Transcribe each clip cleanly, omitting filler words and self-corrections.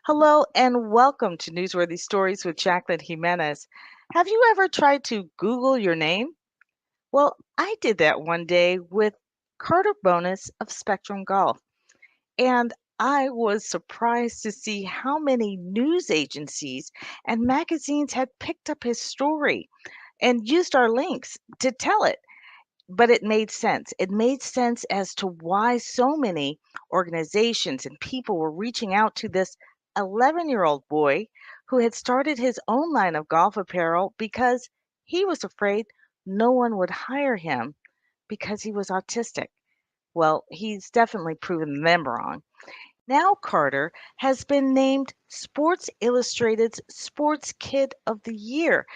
Hello and welcome to Newsworthy Stories with Jacqueline Jimenez. Have you ever tried to Google your name? Well, I did that one day with Carter Bonus of Spectrum Golf, and I was surprised to see how many news agencies and magazines had picked up his story and used our links to tell it. But it made sense. It made sense as to why so many organizations and people were reaching out to this 11-year-old boy who had started his own line of golf apparel because he was afraid no one would hire him because he was autistic. Well, he's definitely proven them wrong. Now Carter has been named Sports Illustrated's Sports Kid of the Year,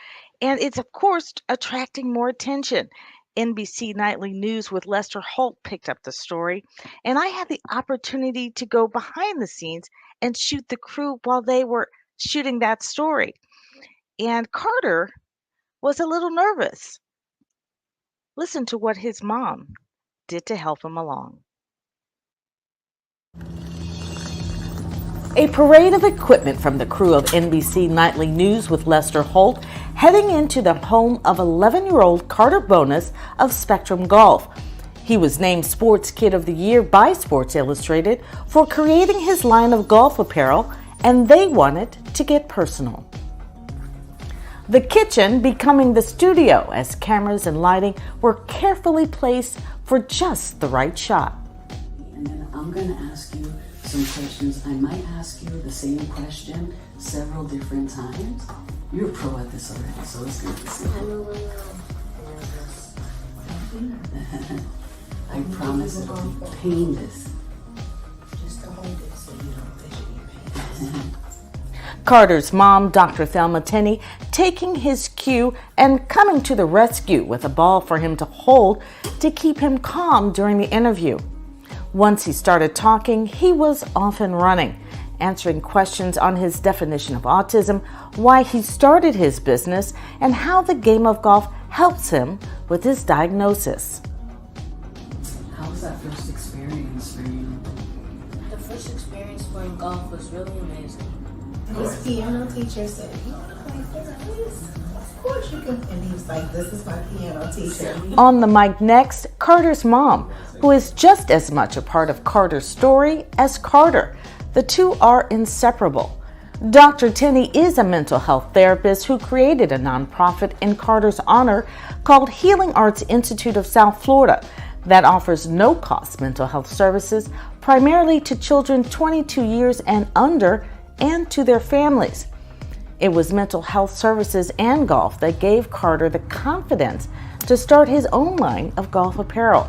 and it's of course attracting more attention. NBC Nightly News with Lester Holt picked up the story, and I had the opportunity to go behind the scenes and shoot the crew while they were shooting that story. And Carter was a little nervous. Listen to what his mom did to help him along. A parade of equipment from the crew of NBC Nightly News with Lester Holt heading into the home of 11-year-old Carter Bonus of Spectrum Golf. He was named Sports Kid of the Year by Sports Illustrated for creating his line of golf apparel, and they wanted to get personal. The kitchen becoming the studio as cameras and lighting were carefully placed for just the right shot. And then I'm going to ask you some questions. I might ask you the same question several different times. You're a pro at this already, so it's good to see. I promise it'll be painless. Just to hold it so you don't visually pain. Carter's mom, Dr. Thelma Tenney, taking his cue and coming to the rescue with a ball for him to hold to keep him calm during the interview. Once he started talking, he was off and running, answering questions on his definition of autism, why he started his business, and how the game of golf helps him with his diagnosis. How was that first experience for you? The first experience playing golf was really amazing. His piano teacher said, "You want to play tennis? Of course you can." And he was like, "This is my piano teacher." On the mic next, Carter's mom, who is just as much a part of Carter's story as Carter. The two are inseparable. Dr. Tenney is a mental health therapist who created a nonprofit in Carter's honor called Healing Arts Institute of South Florida that offers no-cost mental health services primarily to children 22 years and under and to their families. It was mental health services and golf that gave Carter the confidence to start his own line of golf apparel.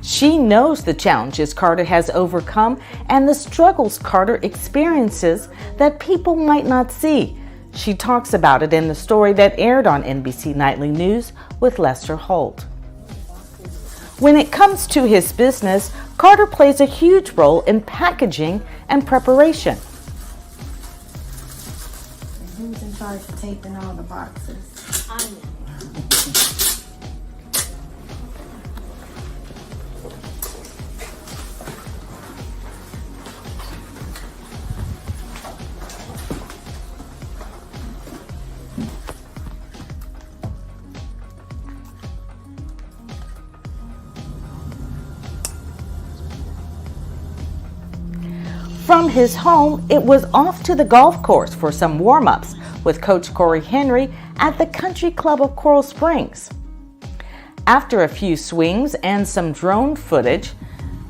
She knows the challenges Carter has overcome and the struggles Carter experiences that people might not see. She talks about it in the story that aired on NBC Nightly News with Lester Holt. When it comes to his business, Carter plays a huge role in packaging and preparation. Who's in charge of taping all the boxes? I am. From his home, it was off to the golf course for some warm-ups with Coach Corey Henry at the Country Club of Coral Springs. After a few swings and some drone footage,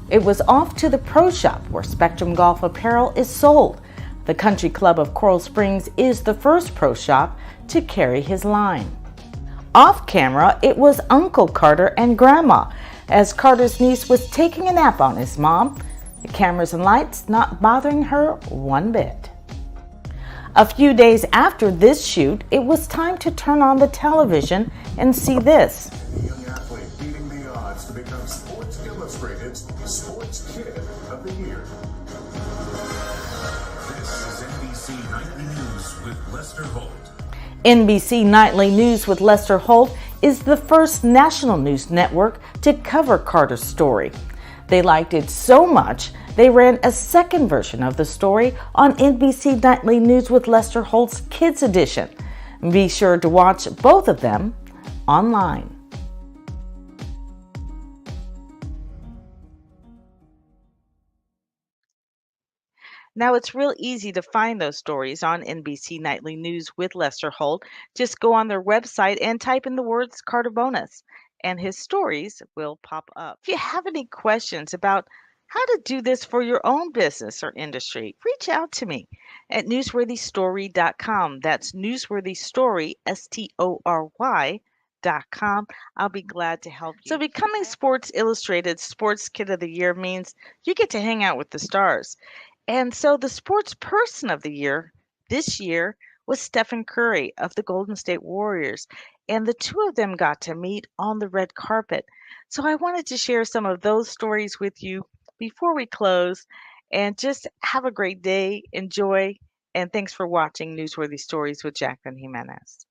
it was off to the pro shop where Spectrum Golf apparel is sold. The Country Club of Coral Springs is the first pro shop to carry his line. Off camera, it was Uncle Carter and Grandma as Carter's niece was taking a nap on his mom. The cameras and lights not bothering her one bit. A few days after this shoot, it was time to turn on the television and see this. A young athlete beating the odds to become Sports Illustrated's Sports Kid of the Year. This is NBC Nightly News with Lester Holt. NBC Nightly News with Lester Holt is the first national news network to cover Carter's story. They liked it so much, they ran a second version of the story on NBC Nightly News with Lester Holt's Kids Edition. Be sure to watch both of them online. Now, it's real easy to find those stories on NBC Nightly News with Lester Holt. Just go on their website and type in the words Carter Bonus, and his stories will pop up. If you have any questions about how to do this for your own business or industry, reach out to me at newsworthystory.com. That's newsworthystory, STORY.com. I'll be glad to help you. So, becoming Sports Illustrated Sports Kid of the Year means you get to hang out with the stars. And so the sports person of the year this year was Stephen Curry of the Golden State Warriors. And the two of them got to meet on the red carpet. So I wanted to share some of those stories with you before we close. And just have a great day. Enjoy. And thanks for watching Newsworthy Stories with Jacqueline Jimenez.